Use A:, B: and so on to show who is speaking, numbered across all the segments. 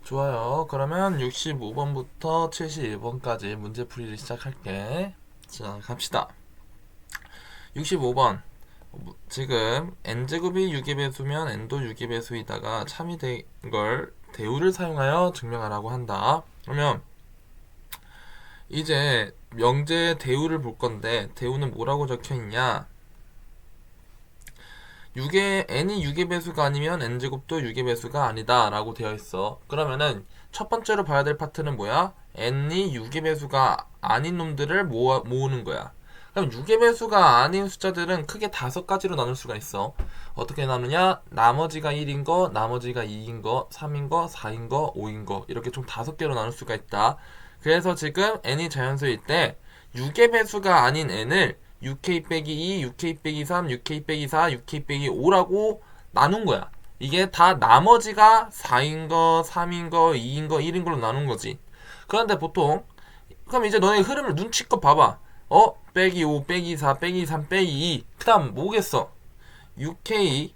A: 좋아요. 그러면 65번부터 71번까지 문제풀이를 시작할게. 자, 갑시다. 65번. 지금 n제곱이 6의 배수면 n도 6의 배수이다가 참이 된 걸 대우를 사용하여 증명하라고 한다. 그러면 이제 명제 대우를 볼 건데 대우는 뭐라고 적혀 있냐? 6의 n이 6의 배수가 아니면 n제곱도 6의 배수가 아니다 라고 되어 있어. 그러면은 첫 번째로 봐야 될 파트는 뭐야? n이 6의 배수가 아닌 놈들을 모으는 거야. 그럼 6의 배수가 아닌 숫자들은 크게 5가지로 나눌 수가 있어. 어떻게 나누냐? 나머지가 1인 거, 나머지가 2인 거, 3인 거, 4인 거, 5인 거 이렇게 총 5개로 나눌 수가 있다. 그래서 지금 n이 자연수일 때 6의 배수가 아닌 n을 6k 빼기 2, 6k 빼기 3, 6k 빼기 4, 6k 빼기 5라고 나눈 거야. 이게 다 나머지가 4인 거, 3인 거, 2인 거, 1인 걸로 나눈 거지. 그런데 보통 그럼 이제 너네 흐름을 눈치껏 봐봐. 빼기 5, 빼기 4, 빼기 3, 빼기 2. 그 다음 뭐겠어? 6k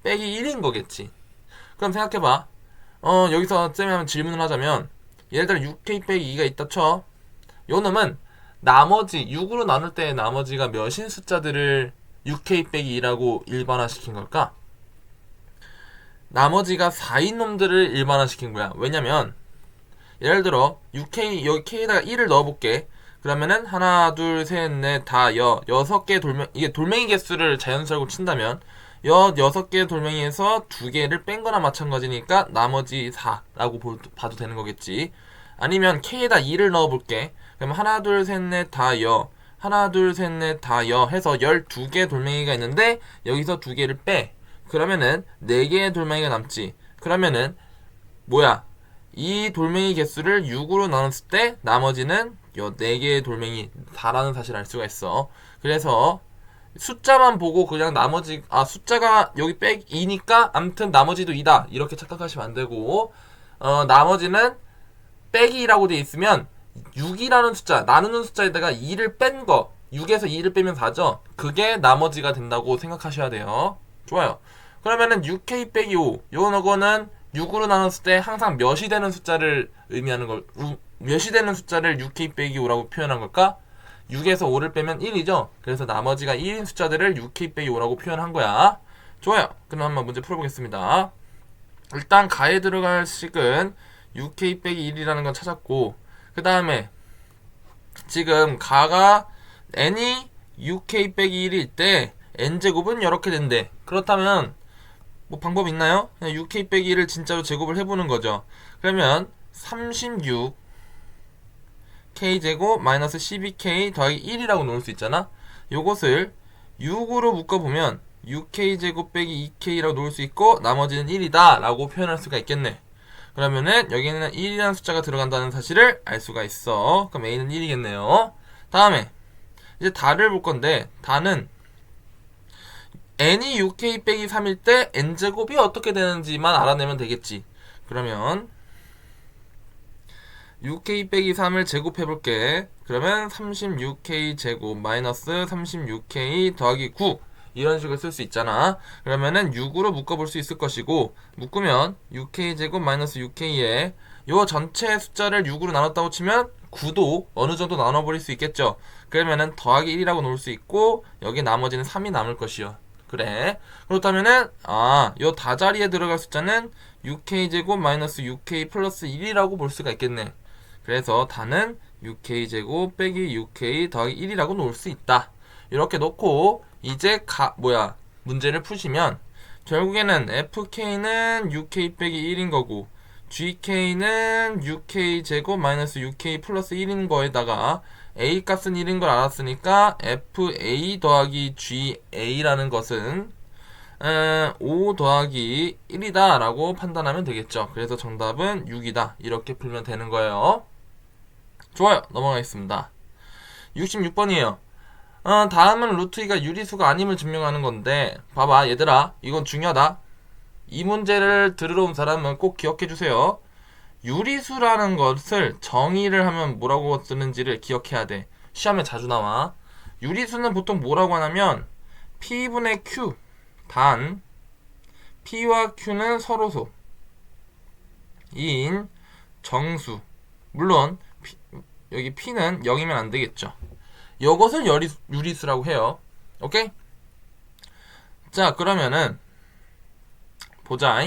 A: 빼기 1인 거겠지. 그럼 생각해봐. 여기서 쌤이 한번 질문을 하자면 예를 들어 6k 빼기 2가 있다 쳐. 요 놈은 나머지 6으로 나눌 때 나머지가 몇인 숫자들을 6k 빼기 2라고 일반화시킨 걸까? 나머지가 4인 놈들을 일반화시킨 거야. 왜냐면 예를 들어 6k 여기 k에다가 1을 넣어볼게. 그러면은 하나 둘셋넷 다 6개 돌멩이, 이게 돌멩이 개수를 자연수라고 친다면 6개 돌멩이에서 2개를 뺀 거나 마찬가지니까 나머지 4라고 봐도 되는 거겠지. 아니면 k에다 2를 넣어볼게. 그럼 하나 둘셋넷 다 하나 둘셋넷 다 해서 12개 돌멩이가 있는데 여기서 2개를 빼. 그러면은 4개의 돌멩이가 남지. 그러면은 뭐야? 이 돌멩이 개수를 6으로 나눴을 때 나머지는 요 4개의 돌멩이 다라는 사실을 알 수가 있어. 그래서 숫자만 보고 그냥 나머지 숫자가 여기 백 2니까 암튼 나머지도 2다 이렇게 착각하시면 안 되고 나머지는 빼기 2라고 돼 있으면 6이라는 숫자 나누는 숫자에다가 2를 뺀 거 6에서 2를 빼면 4죠. 그게 나머지가 된다고 생각하셔야 돼요. 좋아요. 그러면은 6k 빼기 5 요거는 6으로 나눴을 때 항상 몇이 되는 숫자를 의미하는 걸 몇이 되는 숫자를 6k 빼기 5라고 표현한 걸까? 6에서 5를 빼면 1이죠. 그래서 나머지가 1인 숫자들을 6k 빼기 5라고 표현한 거야. 좋아요. 그럼 한번 문제 풀어보겠습니다. 일단 가에 들어갈 식은 6k 빼기 1이라는 건 찾았고 그 다음에 지금 가가 n이 6k 빼기 1일 때 n제곱은 이렇게 된대. 그렇다면 뭐 방법 있나요? 그냥 6k 빼기 1을 진짜로 제곱을 해보는 거죠. 그러면 36 k제곱 마이너스 12k 더하기 1이라고 놓을 수 있잖아. 요것을 6으로 묶어보면 6k제곱 빼기 2k라고 놓을 수 있고 나머지는 1이다 라고 표현할 수가 있겠네. 그러면은 여기는 1이라는 숫자가 들어간다는 사실을 알 수가 있어. 그럼 a는 1이겠네요. 다음에 이제 다를 볼 건데 다는 n이 6k 빼기 3일 때 n제곱이 어떻게 되는지만 알아내면 되겠지. 그러면 6k 빼기 3을 제곱해볼게. 그러면 36k 제곱 마이너스 36k 더하기 9 이런 식으로 쓸 수 있잖아. 그러면은 6으로 묶어볼 수 있을 것이고 묶으면 6k 제곱 마이너스 6k에 요 전체 숫자를 6으로 나눴다고 치면 9도 어느 정도 나눠버릴 수 있겠죠. 그러면은 더하기 1이라고 놓을 수 있고 여기 나머지는 3이 남을 것이요. 그래. 그렇다면은 요 다자리에 들어갈 숫자는 6k 제곱 마이너스 6k 플러스 1이라고 볼 수가 있겠네. 그래서 다는 6k제곱 빼기 6k 더하기 1이라고 놓을 수 있다. 이렇게 놓고 이제 문제를 푸시면 결국에는 fk는 6k 빼기 1인 거고 gk는 6k제곱 마이너스 6k 플러스 1인 거에다가 a 값은 1인 걸 알았으니까 fa 더하기 ga라는 것은 5 더하기 1이다 라고 판단하면 되겠죠. 그래서 정답은 6이다 이렇게 풀면 되는 거예요. 좋아요. 넘어가겠습니다. 66번이에요. 다음은 루트 2가 유리수가 아님을 증명하는 건데 봐봐 얘들아 이건 중요하다. 이 문제를 들으러 온 사람은 꼭 기억해 주세요. 유리수라는 것을 정의를 하면 뭐라고 쓰는지를 기억해야 돼. 시험에 자주 나와. 유리수는 보통 뭐라고 하냐면 P분의 Q 단 P와 Q는 서로소 2인 정수. 물론 여기 P는 0이면 안 되겠죠. 이것을 유리수라고 해요. 오케이? 자, 그러면은 보자.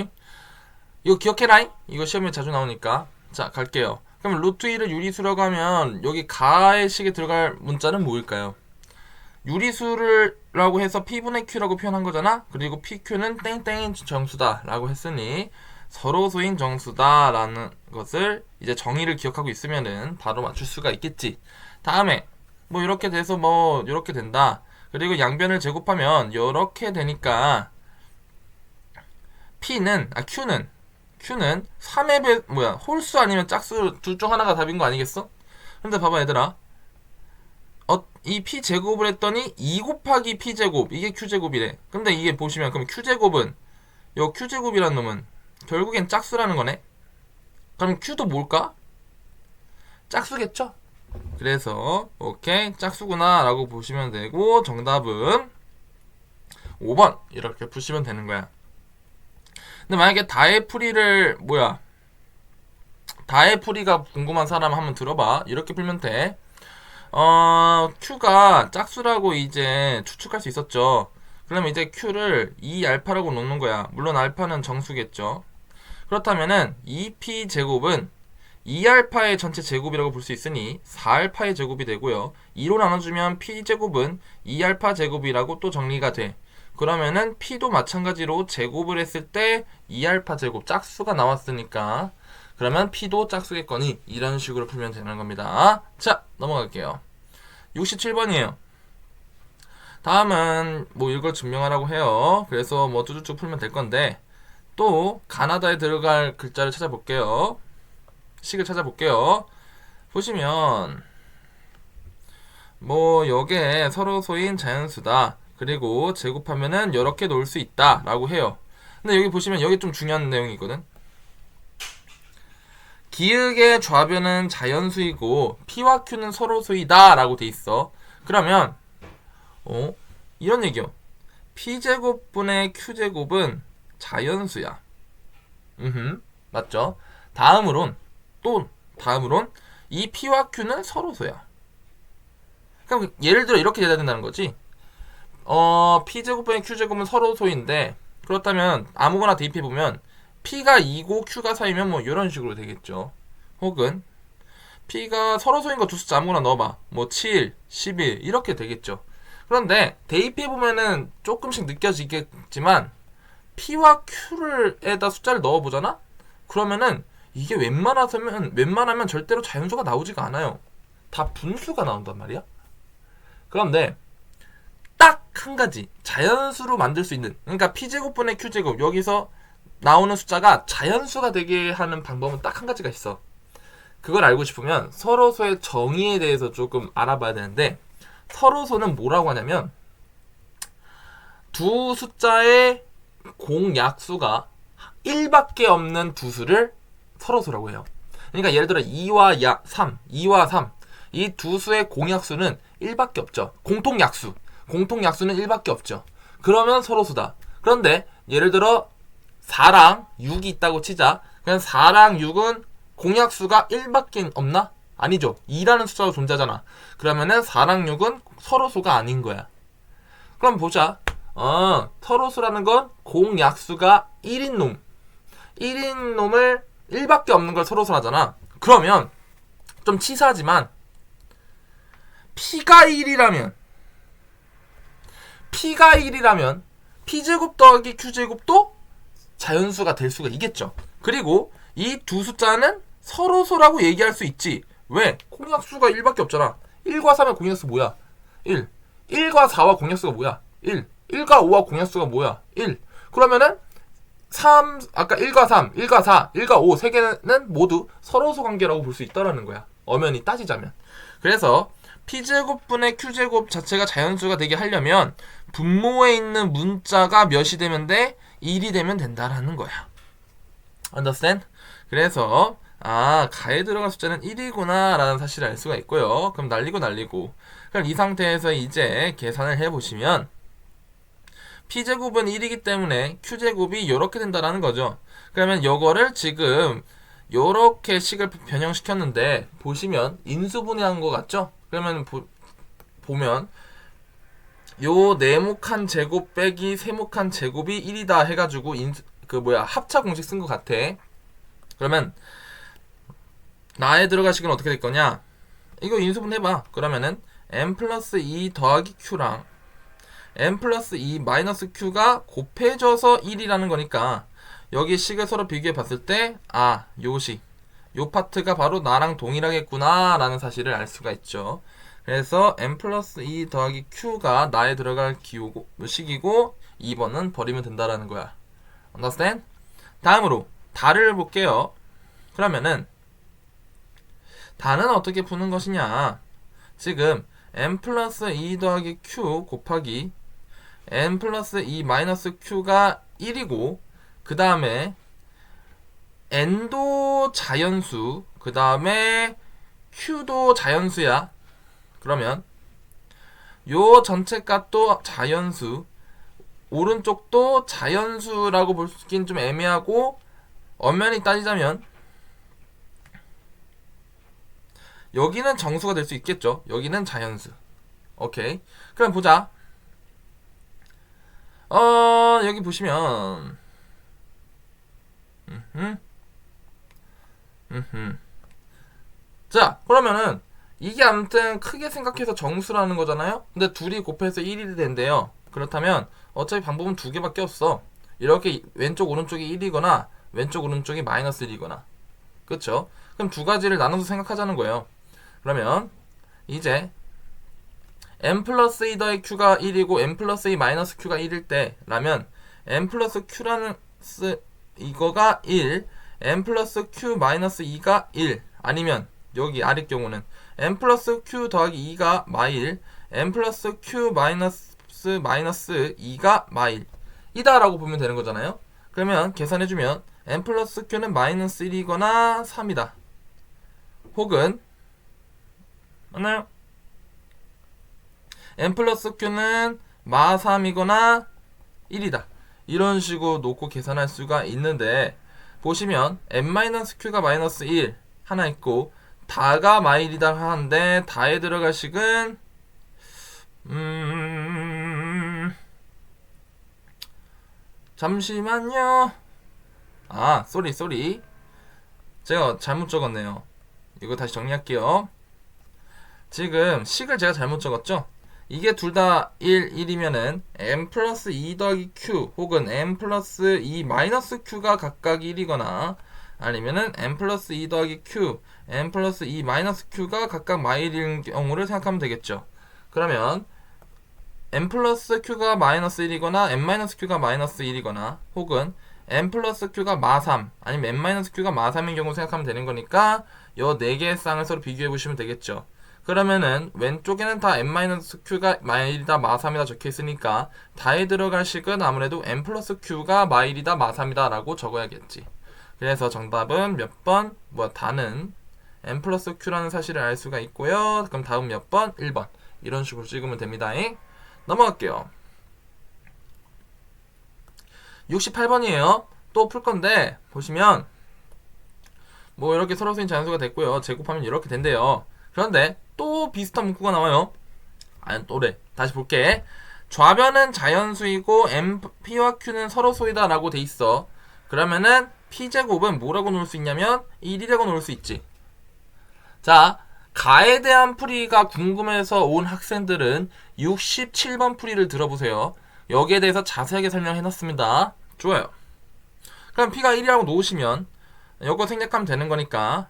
A: 이거 기억해라. 이거 시험에 자주 나오니까. 자, 갈게요. 그럼 루트 1을 유리수라고 하면 여기 가의 식에 들어갈 문자는 뭐일까요? 유리수라고 해서 P분의 Q라고 표현한 거잖아. 그리고 PQ는 땡땡인 정수다 라고 했으니 서로소인 정수다 라는 것을 이제 정의를 기억하고 있으면은 바로 맞출 수가 있겠지. 다음에 뭐 이렇게 돼서 뭐 이렇게 된다. 그리고 양변을 제곱하면 이렇게 되니까 Q는 3의 배 홀수 아니면 짝수 둘 중 하나가 답인 거 아니겠어? 근데 봐봐 얘들아, 이 P제곱을 했더니 2 곱하기 P제곱, 이게 Q제곱이래. 근데 이게 보시면 그럼 Q제곱은 요 Q제곱이란 놈은 결국엔 짝수라는 거네. 그럼 Q도 뭘까? 짝수겠죠? 그래서 오케이, 짝수구나 라고 보시면 되고, 정답은 5번 이렇게 푸시면 되는 거야. 근데 만약에 다의 풀이를 다의 풀이가 궁금한 사람 한번 들어봐. 이렇게 풀면 돼. Q가 짝수라고 이제 추측할 수 있었죠. 그러면 이제 Q를 2알파라고 놓는 거야. 물론 알파는 정수겠죠. 그렇다면은 2P 제곱은 2알파의 전체 제곱이라고 볼 수 있으니 4알파의 제곱이 되고요. 2로 나눠주면 P 제곱은 2알파 제곱이라고 또 정리가 돼. 그러면은 P도 마찬가지로 제곱을 했을 때 2알파 제곱 짝수가 나왔으니까 그러면 P도 짝수겠거니 이런 식으로 풀면 되는 겁니다. 자, 넘어갈게요. 67번이에요. 다음은 뭐 이걸 증명하라고 해요. 그래서 뭐 쭈쭈쭈 풀면 될 건데, 또 가나다에 들어갈 글자를 찾아볼게요. 식을 찾아볼게요. 보시면 뭐 여기에 서로소인 자연수다. 그리고 제곱하면은 이렇게 놓을 수 있다 라고 해요. 근데 여기 보시면 여기 좀 중요한 내용이 있거든. 기역의 좌변은 자연수이고 P와 Q는 서로소이다 라고 돼 있어. 그러면 이런 얘기요. P제곱분의 Q제곱은 자연수야. 맞죠? 다음으론 이 P와 Q는 서로소야. 그럼 예를 들어 이렇게 돼야 된다는 거지. P제곱분의 Q제곱은 서로소인데, 그렇다면 아무거나 대입해보면 P가 2고 Q가 4이면 뭐 이런 식으로 되겠죠. 혹은 P가 서로소인 거 두 숫자 아무거나 넣어봐. 뭐 7, 11 이렇게 되겠죠. 그런데 대입해보면은 조금씩 느껴지겠지만 P와 Q를 에다 숫자를 넣어보잖아? 그러면은 이게 웬만하면 절대로 자연수가 나오지가 않아요. 다 분수가 나온단 말이야. 그런데 딱 한 가지 자연수로 만들 수 있는, 그러니까 P제곱분의 Q제곱, 여기서 나오는 숫자가 자연수가 되게 하는 방법은 딱 한 가지가 있어. 그걸 알고 싶으면 서로소의 정의에 대해서 조금 알아봐야 되는데, 서로소는 뭐라고 하냐면 두 숫자의 공약수가 1밖에 없는 두 수를 서로소라고 해요. 그러니까 예를 들어 2와 3 이 두 수의 공약수는 1밖에 없죠. 공통약수는 1밖에 없죠. 그러면 서로수다. 그런데 예를 들어 4랑 6이 있다고 치자. 그냥 4랑 6은 공약수가 1밖에 없나? 아니죠. 2라는 숫자가 존재하잖아. 그러면은 4랑 6은 서로수가 아닌 거야. 그럼 보자. 서로수라는 건 공약수가 1인 놈을 1밖에 없는 걸 서로수 하잖아. 그러면 좀 치사하지만 P가 1이라면 P제곱 더하기 Q제곱도 자연수가 될 수가 있겠죠. 그리고 이 두 숫자는 서로소라고 얘기할 수 있지. 왜? 공약수가 1밖에 없잖아. 1과 3의 공약수 뭐야? 1. 1과 4와 공약수가 뭐야? 1. 1과 5와 공약수가 뭐야? 1. 그러면은 3, 아까 1과 3, 1과 4, 1과 5 세 개는 모두 서로소 관계라고 볼 수 있다라는 거야. 엄연히 따지자면. 그래서 P제곱분의 Q제곱 자체가 자연수가 되게 하려면 분모에 있는 문자가 몇이 되면 돼? 1이 되면 된다라는 거야. Understand? 그래서 가에 들어간 숫자는 1이구나 라는 사실을 알 수가 있고요. 그럼 날리고 그럼 이 상태에서 이제 계산을 해보시면 P제곱은 1이기 때문에 Q제곱이 이렇게 된다라는 거죠. 그러면 요거를 지금 요렇게 식을 변형시켰는데 보시면 인수분해한 것 같죠? 그러면 보면 요 네모칸 제곱 빼기 세모칸 제곱이 1이다 해가지고 합차 공식 쓴 것 같아. 그러면 나에 들어갈 식은 어떻게 될 거냐? 이거 인수분해봐. 그러면은 m 플러스 2 더하기 q랑 m 플러스 2 마이너스 q가 곱해져서 1이라는 거니까 여기 식을 서로 비교해 봤을 때 요 식, 요 파트가 바로 나랑 동일하겠구나 라는 사실을 알 수가 있죠. 그래서 m 플러스 2 더하기 q가 나에 들어갈 식이고 2번은 버리면 된다라는 거야. Understand? 다음으로 다를 볼게요. 그러면은 다는 어떻게 푸는 것이냐? 지금 m 플러스 2 더하기 q 곱하기 n 플러스 2 마이너스 q가 1이고 그 다음에 n도 자연수 그 다음에 q도 자연수야. 그러면 요 전체 값도 자연수, 오른쪽도 자연수라고 보기엔 좀 애매하고 엄연히 따지자면 여기는 정수가 될 수 있겠죠. 여기는 자연수. 오케이. 그럼 보자. 여기 보시면 자, 그러면은 이게 아무튼 크게 생각해서 정수라는 거잖아요. 근데 둘이 곱해서 1이 된대요. 그렇다면 어차피 방법은 두 개밖에 없어. 이렇게 왼쪽 오른쪽이 1이거나 왼쪽 오른쪽이 마이너스 1이거나. 그쵸? 그럼 두 가지를 나눠서 생각하자는 거예요. 그러면 이제 m 플러스 2 더하기 q가 1이고 m 플러스 2 마이너스 q가 1일 때 라면 m 플러스 q라는 이거가 1, m 플러스 q 마이너스 2가 1 아니면 여기 아래 경우는 m 플러스 q 더하기 2가 마일, m 플러스 q 마이너스 2가 마일 이다 라고 보면 되는 거잖아요. 그러면 계산해주면 m 플러스 q는 마이너스 1이거나 3이다. 혹은 맞나요? m 플러스 q는 마 3이거나 1이다. 이런 식으로 놓고 계산할 수가 있는데 보시면 m-q가 마이너스 1 하나 있고 다가 마일이다 하는데 다에 들어갈 식은 잠시만요. 쏘리 제가 잘못 적었네요. 이거 다시 정리할게요. 지금 식을 제가 잘못 적었죠? 이게 둘 다 1이면은 m 플러스 2 더하기 q 혹은 m 플러스 2 마이너스 q가 각각 1이거나 아니면은 m 플러스 2 더하기 q, m 플러스 2 마이너스 q가 각각 마일인 경우를 생각하면 되겠죠. 그러면 m 플러스 q가 마이너스 1이거나 m 마이너스 q가 마이너스 1이거나 혹은 m 플러스 q가 마 3 아니면 m 마이너스 q가 마 3인 경우 생각하면 되는 거니까 요 4개의 쌍을 서로 비교해 보시면 되겠죠. 그러면은 왼쪽에는 다 m-q가 마일이다 마삼이다 적혀있으니까 다에 들어갈 식은 아무래도 m 플러스 q가 마일이다 마삼이다 라고 적어야겠지. 그래서 정답은 몇 번? 다는 m 플러스 q라는 사실을 알 수가 있고요. 그럼 다음 몇 번? 1번. 이런 식으로 찍으면 됩니다. 넘어갈게요. 68번이에요. 또 풀 건데 보시면 이렇게 서로수인 자연수가 됐고요. 제곱하면 이렇게 된대요. 그런데 또 비슷한 문구가 나와요. 또래. 다시 볼게. 좌변은 자연수이고 P와 Q는 서로소이다 라고 돼 있어. 그러면은 P제곱은 뭐라고 놓을 수 있냐면 1이라고 놓을 수 있지. 자, 가에 대한 풀이가 궁금해서 온 학생들은 67번 풀이를 들어보세요. 여기에 대해서 자세하게 설명해놨습니다. 좋아요. 그럼 P가 1이라고 놓으시면 이거 생략하면 되는 거니까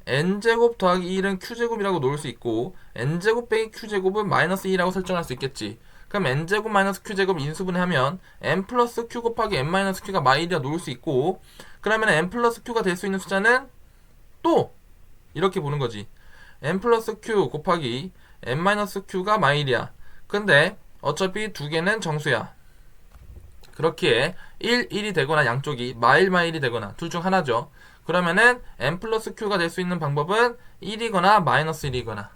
A: n제곱 더하기 1은 q제곱이라고 놓을 수 있고 n제곱 빼기 q제곱은 마이너스 2라고 설정할 수 있겠지. 그럼 n제곱 마이너스 q제곱 인수분해하면 n 플러스 q 곱하기 n 마이너스 q가 마1이라 놓을 수 있고 그러면 n 플러스 q가 될 수 있는 숫자는 또 이렇게 보는 거지. n 플러스 q 곱하기 n 마이너스 q가 마1이야. 근데 어차피 두 개는 정수야. 그렇기에 1, 1이 되거나 양쪽이 마일, 마일이 되거나 둘 중 하나죠. 그러면은 n 플러스 q가 될 수 있는 방법은 1이거나 마이너스 1이거나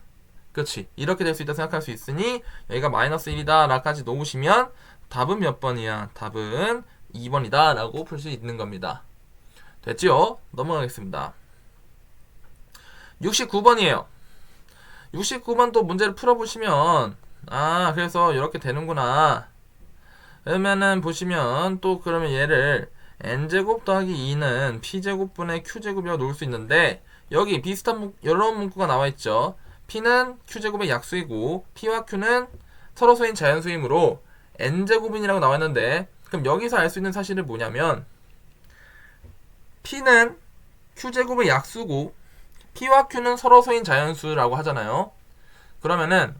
A: 그렇지. 이렇게 될 수 있다 생각할 수 있으니 여기가 마이너스 1이다 라까지 놓으시면 답은 몇 번이야? 답은 2번이다 라고 풀 수 있는 겁니다. 됐지요? 넘어가겠습니다. 69번이에요. 69번 또 문제를 풀어보시면 그래서 이렇게 되는구나. 그러면은 보시면 또 그러면 얘를 n제곱 더하기 2는 p제곱분의 q제곱이라고 놓을 수 있는데 여기 비슷한 이런 문구가 나와있죠. p는 q제곱의 약수이고 p와 q는 서로소인 자연수이므로 n제곱인이라고 나와있는데 그럼 여기서 알 수 있는 사실은 뭐냐면 p는 q제곱의 약수고 p와 q는 서로소인 자연수라고 하잖아요. 그러면은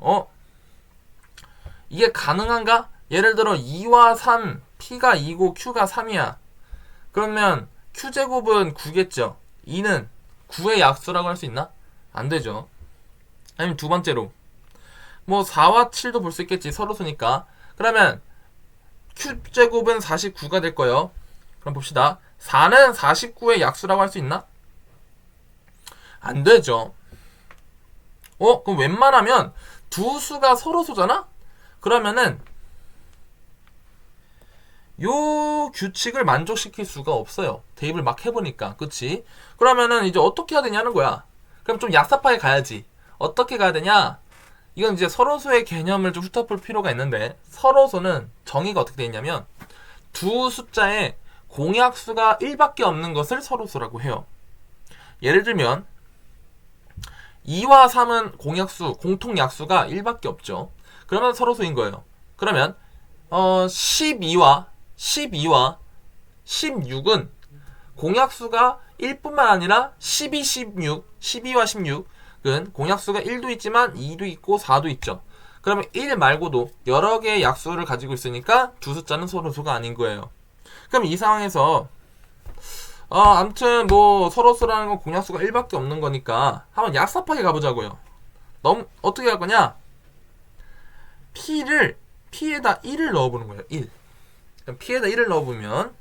A: 이게 가능한가? 예를 들어 2와 3, p가 2고 q가 3이야. 그러면 q제곱은 9겠죠. 2는 9의 약수라고 할 수 있나? 안 되죠. 아니면 두 번째로 뭐 4와 7도 볼 수 있겠지. 서로수니까. 그러면 q제곱은 49가 될 거예요. 그럼 봅시다. 4는 49의 약수라고 할 수 있나? 안 되죠. 그럼 웬만하면 두 수가 서로수잖아? 그러면은 요 규칙을 만족시킬 수가 없어요. 대입을 막 해보니까. 그치? 그러면은 이제 어떻게 해야 되냐는 거야. 그럼 좀 얍삽하게 가야지. 어떻게 가야 되냐? 이건 이제 서로수의 개념을 좀 훑어볼 필요가 있는데 서로수는 정의가 어떻게 되어 있냐면 두 숫자에 공약수가 1밖에 없는 것을 서로수라고 해요. 예를 들면 2와 3은 공약수, 공통약수가 1밖에 없죠. 그러면 서로수인 거예요. 그러면 12와 16은 공약수가 1뿐만 아니라 12, 16, 12와 16은 공약수가 1도 있지만 2도 있고 4도 있죠. 그러면 1 말고도 여러 개의 약수를 가지고 있으니까 두 숫자는 서로수가 아닌 거예요. 그럼 이 상황에서 아무튼 뭐 서로수라는 건 공약수가 1밖에 없는 거니까 한번 얍삽하게 가보자고요. 어떻게 할 거냐? P에다 1을 넣어보는 거예요. 1. 그럼 P에다 1을 넣어보면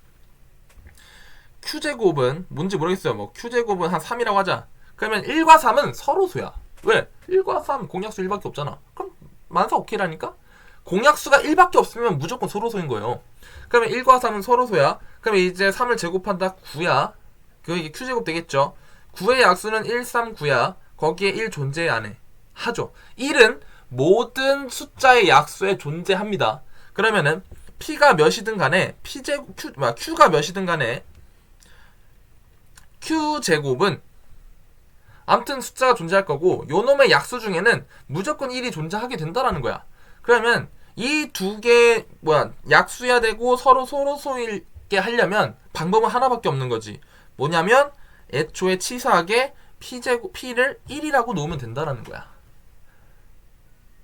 A: Q제곱은 뭔지 모르겠어요. 뭐 Q제곱은 한 3이라고 하자. 그러면 1과 3은 서로수야. 왜? 1과 3 공약수 1밖에 없잖아. 그럼 만사 오케이라니까? 공약수가 1밖에 없으면 무조건 서로수인 거예요. 그러면 1과 3은 서로수야. 그러면 이제 3을 제곱한다 9야. 그게 Q제곱 되겠죠. 9의 약수는 1, 3, 9야. 거기에 1 존재 안 해. 하죠. 1은 모든 숫자의 약수에 존재합니다. 그러면은 P가 몇이든 간에 Q가 몇이든 간에 Q제곱은 아무튼 숫자가 존재할 거고 요놈의 약수 중에는 무조건 1이 존재하게 된다라는 거야. 그러면 이 두 개 약수야 되고 서로소일게 하려면 방법은 하나밖에 없는 거지. 뭐냐면 애초에 치사하게 P를 1이라고 놓으면 된다라는 거야.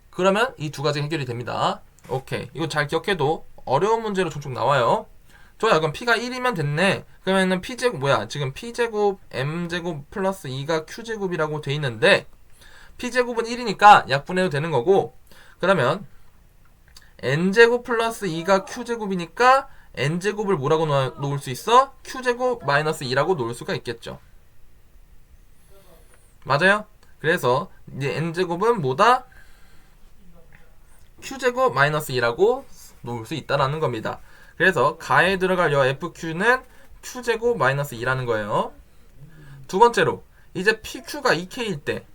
A: 그러면 이 두 가지 해결이 됩니다. 오케이. 이거 잘 기억해도 어려운 문제로 종종 나와요. 좋아요. 그럼 P가 1이면 됐네. 그러면은 P제곱 지금 P제곱 M제곱 플러스 2가 Q제곱이라고 돼 있는데 P제곱은 1이니까 약분해도 되는 거고 그러면 N제곱 플러스 2가 Q제곱이니까 N제곱을 뭐라고 놓을 수 있어? Q제곱 마이너스 2라고 놓을 수가 있겠죠. 맞아요? 그래서 이제 N제곱은 뭐다? Q제곱 마이너스 2라고 놓을 수 있다라는 겁니다. 그래서 가에 들어갈 여 FQ는 Q제곱 마이너스 2라는 거예요. 두 번째로 이제 PQ가 2K일 때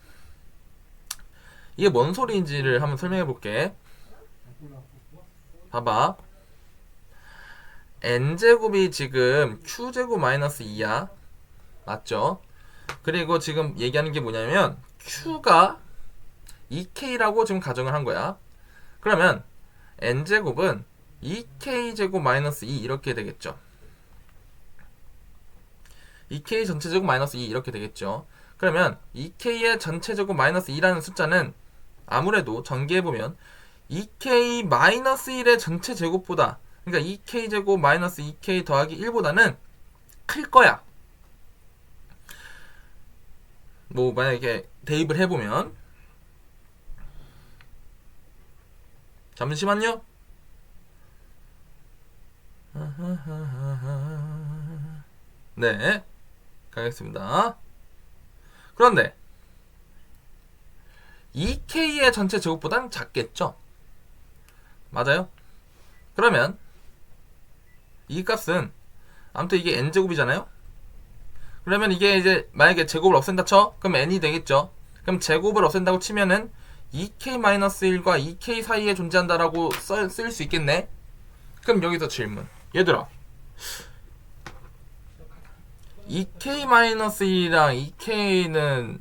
A: 이게 뭔 소리인지를 한번 설명해 볼게. 봐봐. N제곱이 지금 Q제곱 마이너스 2야. 맞죠? 그리고 지금 얘기하는 게 뭐냐면 Q가 2K라고 지금 가정을 한 거야. 그러면 N제곱은 2K제곱 마이너스 2 이렇게 되겠죠. 2K 전체제곱 마이너스 2 이렇게 되겠죠. 그러면 2K의 전체제곱 마이너스 2라는 숫자는 아무래도 전개해보면 2K 마이너스 1의 전체제곱보다 그러니까 2K제곱 마이너스 2K 더하기 1보다는 클 거야. 뭐 만약에 대입을 해보면 잠시만요. 네, 가겠습니다. 그런데 2K의 전체 제곱보단 작겠죠? 맞아요? 그러면 이 값은 아무튼 이게 N제곱이잖아요? 그러면 이게 이제 만약에 제곱을 없앤다 쳐? 그럼 n이 되겠죠. 그럼 제곱을 없앤다고 치면은 2k-1과 2k 사이에 존재한다라고 쓸 수 있겠네. 그럼 여기서 질문. 얘들아, 2k-1이랑 2k는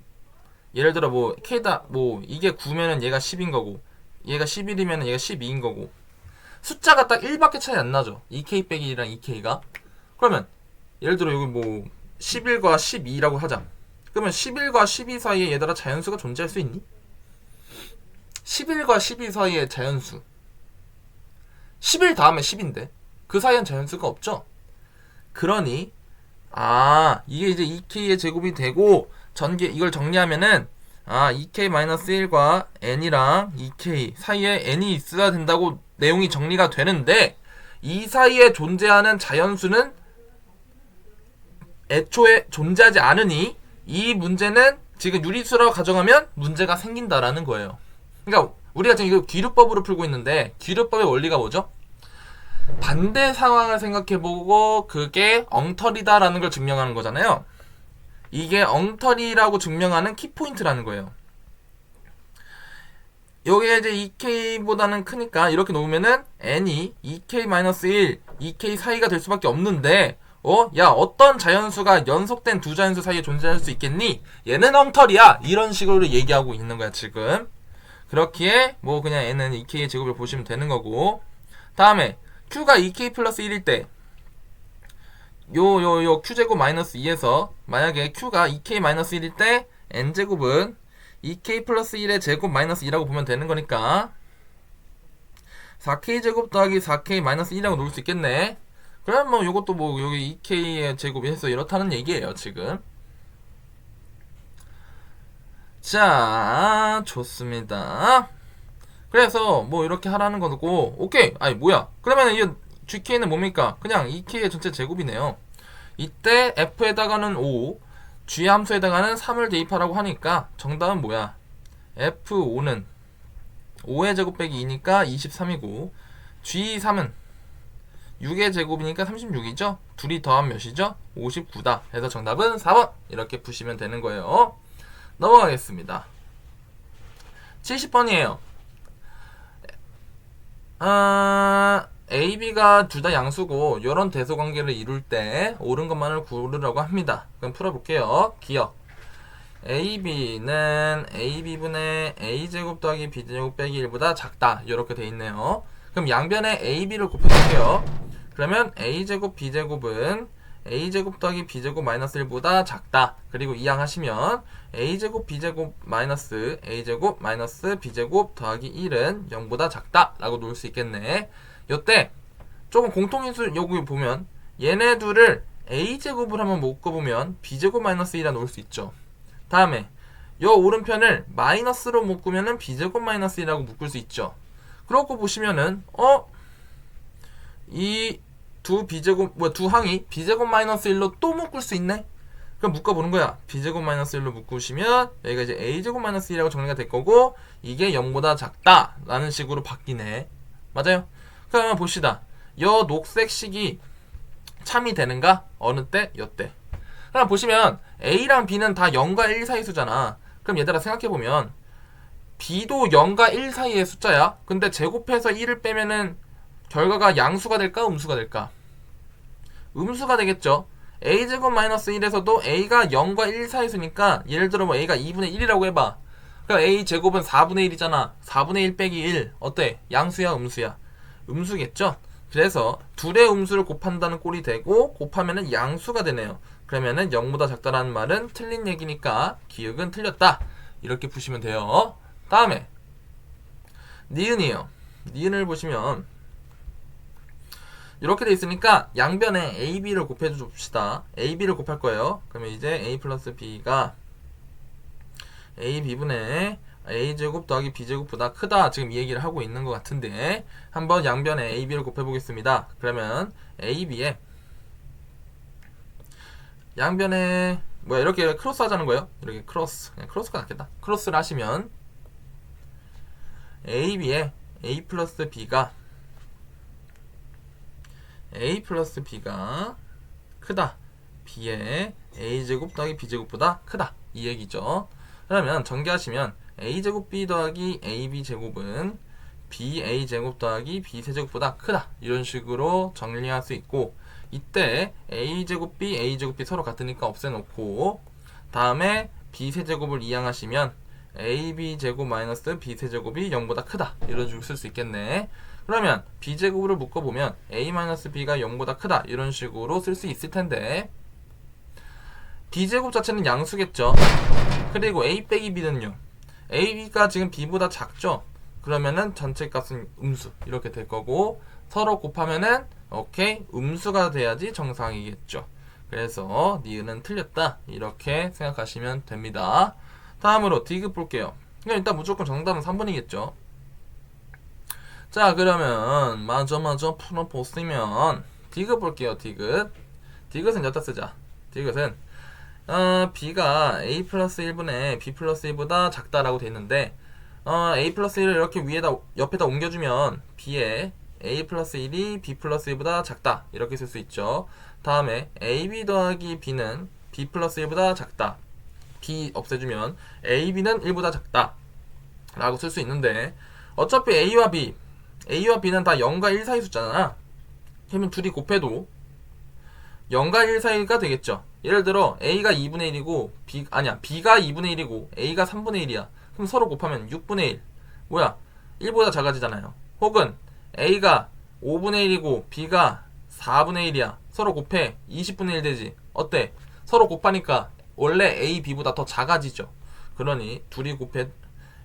A: 예를 들어 뭐 k다 뭐 이게 9면은 얘가 10인 거고, 얘가 11이면 얘가 12인 거고, 숫자가 딱 1밖에 차이 안 나죠. 2k 빼기 1이랑 2k가. 그러면 예를 들어 여기 뭐 11과 12라고 하자. 그러면 11과 12 사이에 얘들아 자연수가 존재할 수 있니? 11과 12 사이에 자연수 11 다음에 10인데 그 사이엔 자연수가 없죠. 그러니 이게 이제 2k의 제곱이 되고 전개 이걸 정리하면은 2k-1과 n이랑 2k 사이에 n이 있어야 된다고 내용이 정리가 되는데, 이 사이에 존재하는 자연수는 애초에 존재하지 않으니 이 문제는 지금 유리수라고 가정하면 문제가 생긴다라는 거예요. 그러니까 우리가 지금 이거 귀류법으로 풀고 있는데, 귀류법의 원리가 뭐죠? 반대 상황을 생각해보고 그게 엉터리다라는 걸 증명하는 거잖아요. 이게 엉터리라고 증명하는 키포인트라는 거예요. 여기에 이제 2k보다는 크니까 이렇게 놓으면은 n이 2k-1, 2k 사이가 될 수밖에 없는데, 어떤 자연수가 연속된 두 자연수 사이에 존재할 수 있겠니? 얘는 엉터리야! 이런 식으로 얘기하고 있는 거야, 지금. 그렇기에, 뭐, 그냥 n은 2k의 제곱을 보시면 되는 거고. 다음에, q가 2k 플러스 1일 때, q제곱 마이너스 2에서, 만약에 q가 2k 마이너스 1일 때, n제곱은 2k 플러스 1의 제곱 마이너스 2라고 보면 되는 거니까, 4k 제곱 더하기 4k 마이너스 1이라고 놓을 수 있겠네. 그럼 뭐 요것도 뭐 여기 2k의 제곱이 해서 이렇다는 얘기예요, 지금. 자, 좋습니다. 그래서 뭐 이렇게 하라는 거고, 오케이. 아니 뭐야? 그러면 이 gk는 뭡니까? 그냥 2k의 전체 제곱이네요. 이때 f에다가는 5, g 함수에다가는 3을 대입하라고 하니까 정답은 뭐야? f5는 5의 제곱 빼기 2니까 23이고, g3은 6의 제곱이니까 36이죠? 둘이 더하면 몇이죠? 59다. 그래서 정답은 4번. 이렇게 푸시면 되는 거예요. 넘어가겠습니다. 70번이에요. A, B가 둘 다 양수고 이런 대소관계를 이룰 때 옳은 것만을 고르라고 합니다. 그럼 풀어볼게요. 기억. A, B는 A, B분의 A제곱 더하기 B제곱 빼기 1보다 작다. 이렇게 돼 있네요. 그럼 양변에 A, B를 곱해볼게요. 그러면 A제곱 B제곱은 A제곱 더하기 B제곱 마이너스 1보다 작다. 그리고 이항하시면 A제곱 B제곱 마이너스 A제곱 마이너스 B제곱 더하기 1은 0보다 작다 라고 놓을 수 있겠네. 요때 조금 공통인수 여기 보면 얘네 둘을 A제곱을 한번 묶어보면 B제곱 마이너스 1이라 놓을 수 있죠. 다음에 요 오른편을 마이너스로 묶으면은 B제곱 마이너스 1이라고 묶을 수 있죠. 그러고 보시면은 이 두 항이 B제곱 마이너스 1로 또 묶을 수 있네? 그럼 묶어보는 거야. B제곱 마이너스 1로 묶으시면 여기가 이제 A제곱 마이너스 1이라고 정리가 될 거고, 이게 0보다 작다 라는 식으로 바뀌네. 맞아요? 그러면 봅시다. 요 녹색식이 참이 되는가? 어느 때? 요때. 그럼 보시면 A랑 B는 다 0과 1 사이 수잖아. 그럼 얘들아 생각해보면 B도 0과 1 사이의 숫자야. 근데 제곱해서 1을 빼면은 결과가 양수가 될까? 음수가 될까? 음수가 되겠죠. A제곱 마이너스 1에서도 A가 0과 1 사이 수니까 예를 들어 뭐 A가 2분의 1이라고 해봐. 그럼 A제곱은 4분의 1이잖아. 4분의 1 빼기 1 어때? 양수야 음수야? 음수겠죠? 그래서 둘의 음수를 곱한다는 꼴이 되고 곱하면은 양수가 되네요. 그러면은 0보다 작다라는 말은 틀린 얘기니까 기억은 틀렸다. 이렇게 푸시면 돼요. 다음에 니은이에요. 니은을 보시면 이렇게 돼 있으니까 양변에 A, B를 곱해 줍시다. A, B를 곱할 거예요. 그러면 이제 A 플러스 B가 A, B분의 A제곱 더하기 B제곱보다 크다. 지금 이 얘기를 하고 있는 것 같은데 한번 양변에 A, B를 곱해 보겠습니다. 그러면 A, B에 양변에 이렇게 크로스 하자는 거예요. 이렇게 크로스. 그냥 크로스가 낫겠다. 크로스를 하시면 A, B에 A 플러스 B가 크다. b의 a제곱 더하기 b제곱보다 크다 이 얘기죠. 그러면 전개하시면 a제곱 b 더하기 ab제곱은 ba제곱 더하기 b세제곱보다 크다 이런 식으로 정리할 수 있고, 이때 a제곱 b 서로 같으니까 없애놓고 다음에 b세제곱을 이항하시면 ab제곱 마이너스 b세제곱이 0보다 크다 이런 식으로 쓸 수 있겠네. 그러면 b제곱으로 묶어보면 a-b가 0보다 크다 이런 식으로 쓸 수 있을 텐데, b제곱 자체는 양수겠죠. 그리고 a 빼기 b는요, a가 지금 b보다 작죠. 그러면은 전체 값은 음수 이렇게 될 거고, 서로 곱하면은 오케이 음수가 돼야지 정상이겠죠. 그래서 니은은 틀렸다 이렇게 생각하시면 됩니다. 다음으로 디귿 볼게요. 일단 무조건 정답은 3번이겠죠. 자, 그러면 마저 풀어보시면 디귿 볼게요. 디귿은 여기다 쓰자. 디귿은 b가 a 플러스 1분의 b 플러스 1보다 작다라고 돼 있는데, a 플러스 1을 이렇게 옆에다 옮겨주면 b에 a 플러스 1이 b 플러스 1보다 작다 이렇게 쓸 수 있죠. 다음에 ab 더하기 b는 b 플러스 1보다 작다, b 없애주면 ab는 1보다 작다 라고 쓸 수 있는데, 어차피 a와 b는 다 0과 1 사이 숫자잖아. 그러면 둘이 곱해도 0과 1 사이가 되겠죠. 예를 들어 a가 2분의 1이고 b가 2분의 1이고 a가 3분의 1이야. 그럼 서로 곱하면 6분의 1. 뭐야? 1보다 작아지잖아요. 혹은 a가 5분의 1이고 b가 4분의 1이야. 서로 곱해 20분의 1 되지. 어때? 서로 곱하니까 원래 a, b보다 더 작아지죠. 그러니 둘이 곱해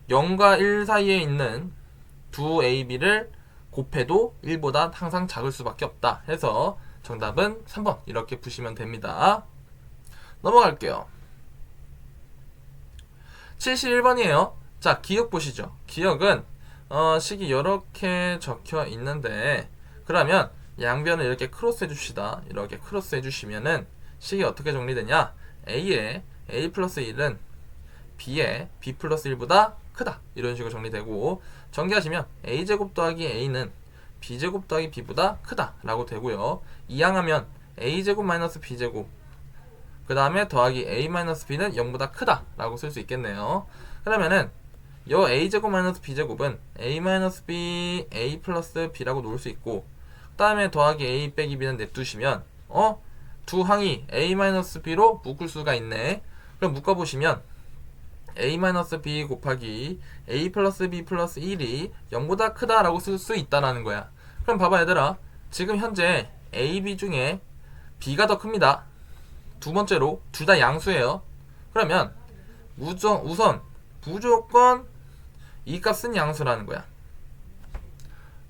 A: 0과 1 사이에 있는 두 a, b를 곱해도 1보다 항상 작을 수밖에 없다 해서 정답은 3번 이렇게 푸시면 됩니다. 넘어갈게요. 71번이에요. 자, 기억 보시죠. 기억은 식이 이렇게 적혀 있는데, 그러면 양변을 이렇게 크로스 해줍시다. 이렇게 크로스 해주시면은 식이 어떻게 정리되냐? a의 a 플러스 1은 b의 b 플러스 1보다 크다 이런 식으로 정리되고, 전개하시면 a제곱 더하기 a는 b제곱 더하기 b보다 크다 라고 되고요. 이항하면 a제곱 마이너스 b제곱 그 다음에 더하기 a 마이너스 b는 0보다 크다 라고 쓸 수 있겠네요. 그러면은 요 a제곱 마이너스 b제곱은 a 마이너스 b a 플러스 b라고 놓을 수 있고, 그 다음에 더하기 a 빼기 b는 냅두시면 두 항이 a 마이너스 b로 묶을 수가 있네. 그럼 묶어보시면 a 마이너스 b 곱하기 a 플러스 b 플러스 1이 0보다 크다 라고 쓸 수 있다라는 거야. 그럼 봐봐 얘들아, 지금 현재 a, b 중에 b가 더 큽니다. 두 번째로 둘 다 양수예요. 그러면 우선 무조건 이 값은 양수라는 거야.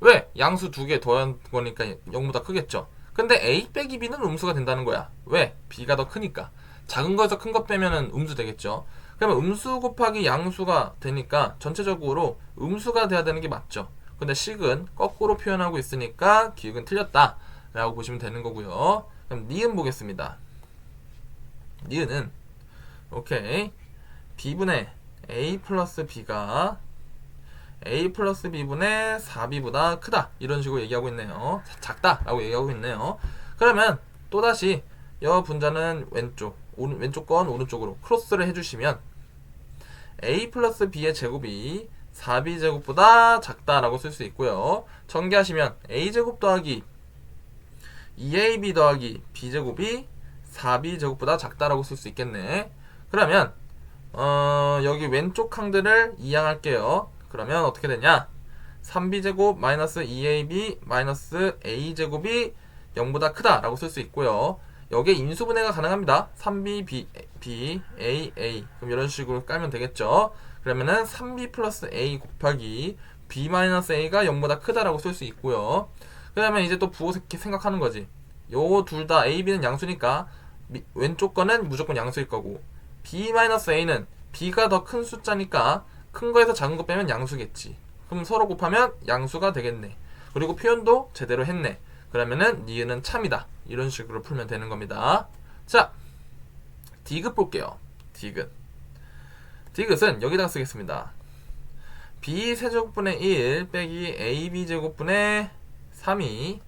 A: 왜? 양수 두 개 더한 거니까 0보다 크겠죠. 근데 a 빼기 b는 음수가 된다는 거야. 왜? b가 더 크니까. 작은 거에서 큰 거 빼면은 음수 되겠죠. 그러면 음수 곱하기 양수가 되니까 전체적으로 음수가 돼야 되는 게 맞죠. 근데 식은 거꾸로 표현하고 있으니까 기억은 틀렸다 라고 보시면 되는 거고요. 그럼 니은 보겠습니다. 니은은 오케이 b분의 a 플러스 b가 a 플러스 b분의 4b보다 크다 이런 식으로 얘기하고 있네요. 작다 라고 얘기하고 있네요. 그러면 또다시 여 분자는 왼쪽 건 오른쪽으로 크로스를 해주시면 a 플러스 b의 제곱이 4b 제곱보다 작다 라고 쓸 수 있고요. 전개하시면 a제곱 더하기 2ab 더하기 b제곱이 4b 제곱보다 작다라고 쓸 수 있겠네. 그러면 여기 왼쪽 항들을 이항할게요. 그러면 어떻게 되냐? 3b 제곱 마이너스 2ab 마이너스 a 제곱이 0보다 크다 라고 쓸 수 있고요. 여기에 인수분해가 가능합니다. 3b b a 그럼 이런 식으로 깔면 되겠죠. 그러면은 3b 플러스 a 곱하기 b 마이너스 a가 0보다 크다라고 쓸 수 있고요. 그러면 이제 또 부호 생각하는 거지. 요 둘 다 a, b는 양수니까 왼쪽 거는 무조건 양수일 거고, b-a는 b가 더 큰 숫자니까 큰 거에서 작은 거 빼면 양수겠지. 그럼 서로 곱하면 양수가 되겠네. 그리고 표현도 제대로 했네. 그러면은 니은은 참이다. 이런 식으로 풀면 되는 겁니다. 자, 디귿 볼게요. 디귿은 여기다가 쓰겠습니다. b 세제곱분의 1 빼기 ab 제곱분의 3이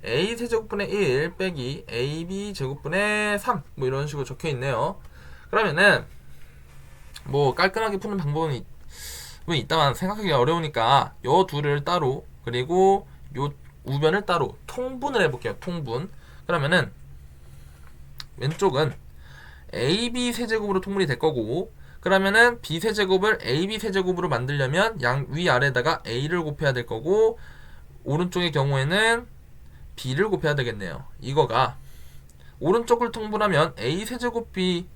A: a 세제곱분의 1 빼기 ab 제곱분의 3 뭐 이런 식으로 적혀 있네요. 그러면은 뭐 깔끔하게 푸는 방법은 있다만 생각하기 어려우니까 요 둘을 따로 그리고 요 우변을 따로 통분을 해볼게요. 통분. 그러면은 왼쪽은 ab 세제곱으로 통분이 될 거고, 그러면은 b 세제곱을 ab 세제곱으로 만들려면 양 위아래에다가 a를 곱해야 될 거고, 오른쪽의 경우에는 b를 곱해야 되겠네요. 이거가 오른쪽을 통분하면 a 세제곱 b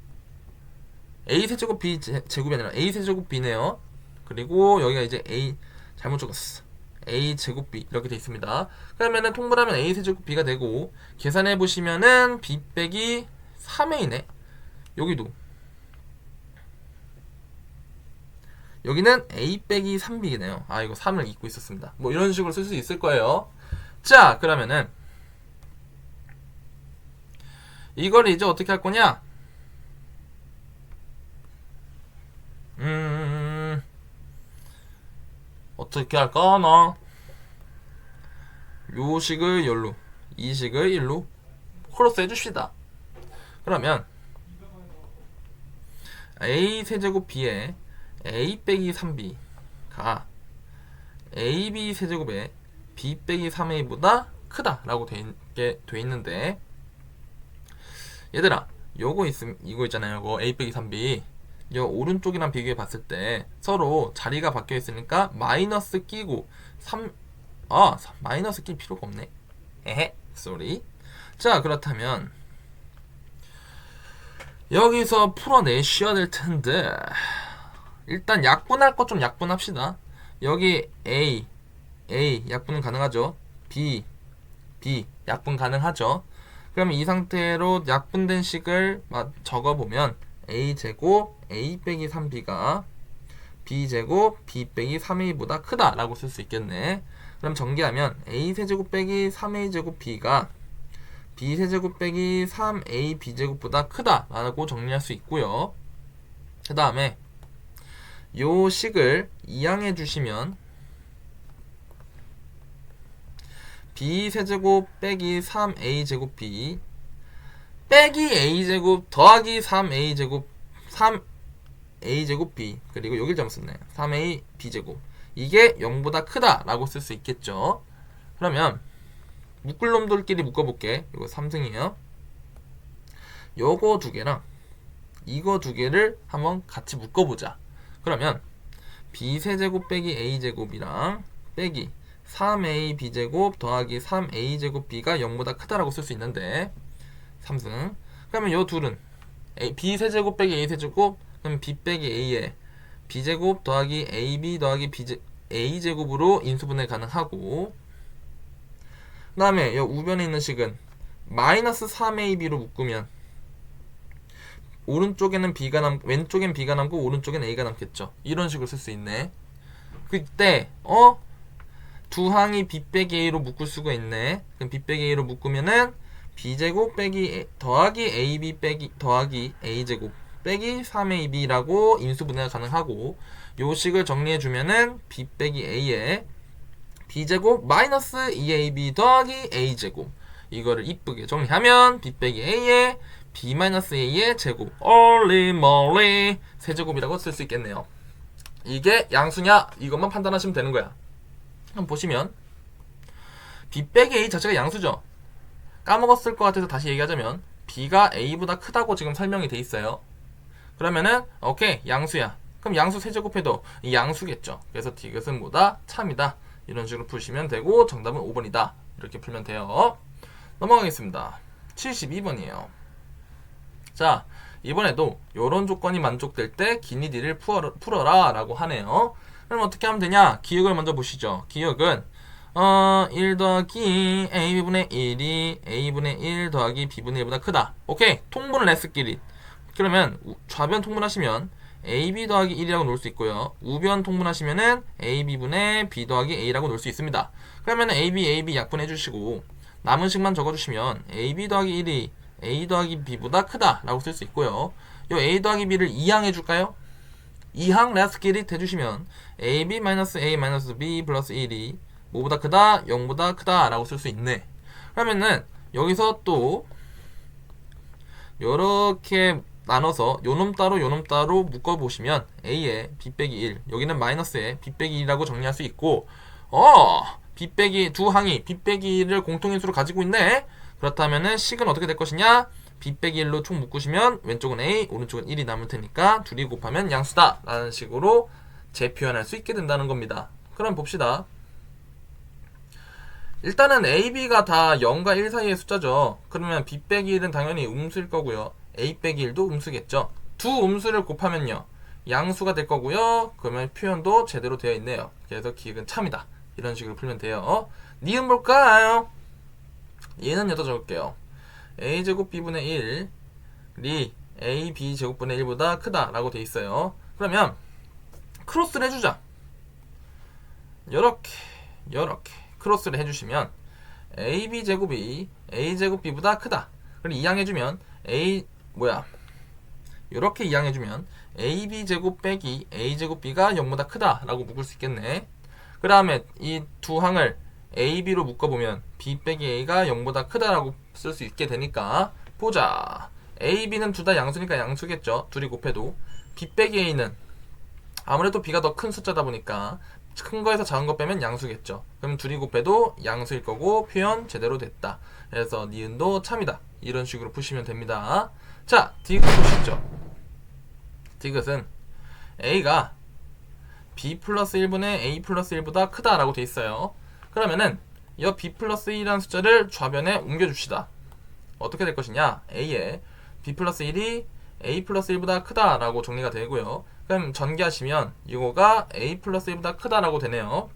A: 제곱이 아니라 a 세제곱 b네요. 그리고 여기가 이제 a 잘못 적었어. a 제곱 b 이렇게 돼 있습니다. 그러면은 통분하면 a 세제곱 b가 되고, 계산해 보시면은 b 빼기 3a네. 여기도 여기는 a 빼기 3b네요. 아, 이거 3을 잊고 있었습니다. 뭐 이런 식으로 쓸 수 있을 거예요. 자, 그러면은 이걸 이제 어떻게 할 거냐? 어떻게 할까? 요 식을 열로, 이 식을 1로 크로스 해줍시다. 그러면 a 세제곱 b에 a 빼기 3b가 ab 세제곱에 b 빼기 3a보다 크다 라고 돼 있는데, 얘들아 이거 있잖아요. 이거 a 빼기 3b 요 오른쪽이랑 비교해 봤을 때 서로 자리가 바뀌어 있으니까 마이너스 끼고 마이너스 끼 필요가 없네. 에헤, 쏘리. 자, 그렇다면 여기서 풀어내셔야 될 텐데, 일단 약분할 것 좀 약분합시다. 여기 A 약분은 가능하죠. B 약분 가능하죠. 그러면 이 상태로 약분된 식을 적어보면 A제곱 A 빼기 3B가 B제곱 B 빼기 3A보다 크다 라고 쓸 수 있겠네. 그럼 전개하면 A세제곱 빼기 3A제곱 B가 B세제곱 빼기 3A B제곱보다 크다 라고 정리할 수 있고요. 그 다음에 요 식을 이항해 주시면 B세제곱 빼기 3A제곱 B 빼기 A제곱 더하기 3A제곱 3A제곱 B, 그리고 여길 잘못 썼네. 3A B제곱, 이게 0보다 크다 라고 쓸 수 있겠죠. 그러면 묶을 놈들끼리 묶어볼게. 이거 3승이에요. 요거 두 개랑 이거 두 개를 한번 같이 묶어보자. 그러면 B세제곱 빼기 A제곱이랑 빼기 3A B제곱 더하기 3A제곱 B가 0보다 크다라고 쓸 수 있는데, 3승. 그러면 요 둘은 B세제곱 빼기 A세제곱, 그럼 B 빼기 A에 B제곱 더하기 AB 더하기 A제곱으로 인수분해 가능하고, 그 다음에 요 우변에 있는 식은 마이너스 3AB로 묶으면 오른쪽에는 B가 왼쪽엔 B가 남고 오른쪽엔 A가 남겠죠. 이런 식으로 쓸 수 있네. 그때 두 항이 B 빼기 A로 묶을 수가 있네. 그럼 B 빼기 A로 묶으면은 B제곱 빼기 더하기 AB 빼기 더하기 A제곱 빼기 3AB라고 인수분해가 가능하고, 요 식을 정리해주면은 B 빼기 A에 B제곱 마이너스 2AB 더하기 A제곱, 이거를 이쁘게 정리하면 B 빼기 A에 B 마이너스 A의 제곱 얼리멀리 세제곱이라고 쓸 수 있겠네요. 이게 양수냐 이것만 판단하시면 되는 거야. 한번 보시면 B 빼기 A 자체가 양수죠. 까먹었을 것 같아서 다시 얘기하자면 B가 A보다 크다고 지금 설명이 돼 있어요. 그러면은 오케이, 양수야. 그럼 양수 세제곱해도 이 양수겠죠. 그래서 디귿은 뭐다? 참이다. 이런 식으로 푸시면 되고, 정답은 5번이다. 이렇게 풀면 돼요. 넘어가겠습니다. 72번이에요. 자, 이번에도 이런 조건이 만족될 때 기니디를 풀어라 라고 하네요. 그럼 어떻게 하면 되냐? 기억을 먼저 보시죠. 기억은 1 더하기 A분의 1이 A분의 1 더하기 B분의 1보다 크다. 오케이, 통분을 했을끼리. 그러면 좌변 통분하시면 AB 더하기 1이라고 놓을 수 있고요. 우변 통분하시면은 AB분의 B 더하기 A라고 놓을 수 있습니다. 그러면 AB 약분해 주시고 남은 식만 적어주시면 AB 더하기 1이 A 더하기 B보다 크다 라고 쓸 수 있고요. 요 A 더하기 B를 2항 해줄까요? 2항 레스키릿 해주시면 AB-A-B 플러스 1이 뭐보다 크다? 0보다 크다 라고 쓸 수 있네. 그러면은 여기서 또 이렇게 나눠서 요놈 따로 요놈 따로 묶어보시면 a에 b 빼기 1, 여기는 마이너스에 b 빼기 1이라고 정리할 수 있고, b 빼기 두 항이 b 빼기 1을 공통인수로 가지고 있네. 그렇다면은 식은 어떻게 될 것이냐? b 빼기 1로 총 묶으시면 왼쪽은 a, 오른쪽은 1이 남을 테니까 둘이 곱하면 양수다 라는 식으로 재표현할 수 있게 된다는 겁니다. 그럼 봅시다. 일단은 a, b가 다 0과 1 사이의 숫자죠. 그러면 b 빼기 1은 당연히 음수일 거고요, a 빼기 1도 음수겠죠. 두 음수를 곱하면요 양수가 될 거고요. 그러면 표현도 제대로 되어 있네요. 그래서 기억은 참이다. 이런 식으로 풀면 돼요. 니은 볼까요? 얘는 여기다 적을게요. a제곱 b분의 1이 ab 제곱분의 1보다 크다 라고 돼 있어요. 그러면 크로스를 해주자. 요렇게 크로스를 해주시면 ab 제곱이 a 제곱 b보다 크다. 그리고 이항해주면 요렇게 이항해주면 ab 제곱 빼기 a 제곱 b가 0보다 크다 라고 묶을 수 있겠네. 그 다음에 이 두 항을 ab로 묶어보면 b 빼기 a가 0보다 크다라고 쓸 수 있게 되니까, 보자. a, b는 둘 다 양수니까 양수겠죠. 둘이 곱해도 b 빼기 a는 아무래도 b가 더 큰 숫자다 보니까 큰 거에서 작은 거 빼면 양수겠죠. 그럼 둘이 곱해도 양수일 거고 표현 제대로 됐다. 그래서 니은도 참이다. 이런 식으로 푸시면 됩니다. 자, 디귿 보시죠. 디귿은 a가 b 플러스 1분의 a 플러스 1보다 크다 라고 돼 있어요. 그러면은 이 b 플러스 1이라는 숫자를 좌변에 옮겨줍시다. 어떻게 될 것이냐? a에 b 플러스 1이 a 플러스 1보다 크다 라고 정리가 되고요. 그럼 전개하시면 이거가 a 플러스 1보다 크다 라고 되네요.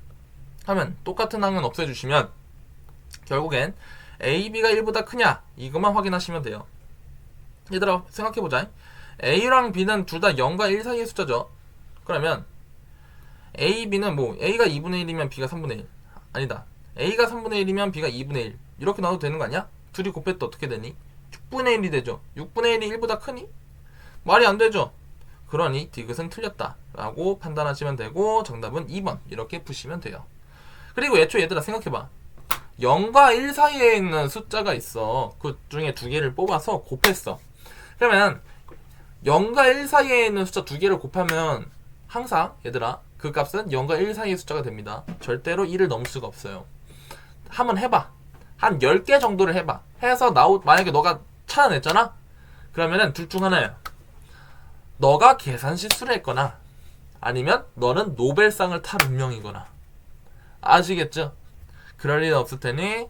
A: 하면 똑같은 항은 없애주시면 결국엔 a, b가 1보다 크냐 이것만 확인하시면 돼요. 얘들아 생각해보자. a랑 b는 둘 다 0과 1 사이의 숫자죠. 그러면 a, b는 a가 2분의 1이면 b가 3분의 1, 아니다, a가 3분의 1이면 b가 2분의 1 이렇게 나와도 되는 거 아니야? 둘이 곱했을 때 어떻게 되니? 6분의 1이 되죠. 6분의 1이 1보다 크니? 말이 안 되죠. 그러니 디귿은 틀렸다 라고 판단하시면 되고, 정답은 2번 이렇게 푸시면 돼요. 그리고 애초에 얘들아 생각해봐. 0과 1 사이에 있는 숫자가 있어. 그 중에 두 개를 뽑아서 곱했어. 그러면 0과 1 사이에 있는 숫자 두 개를 곱하면 항상 얘들아 그 값은 0과 1 사이의 숫자가 됩니다. 절대로 1을 넘을 수가 없어요. 한번 해봐. 한 10개 정도를 해봐. 해서 만약에 너가 찾아냈잖아? 그러면은 둘 중 하나야. 너가 계산 실수를 했거나 아니면 너는 노벨상을 탈 운명이거나. 아시겠죠? 그럴 일은 없을 테니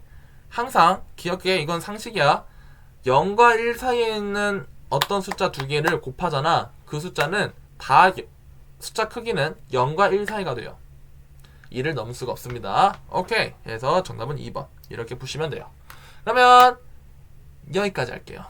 A: 항상 기억해. 이건 상식이야. 0과 1 사이에 있는 어떤 숫자 두 개를 곱하잖아. 그 숫자는 다 숫자 크기는 0과 1 사이가 돼요. 1을 넘을 수가 없습니다. 오케이. 그래서 정답은 2번 이렇게 보시면 돼요. 그러면 여기까지 할게요.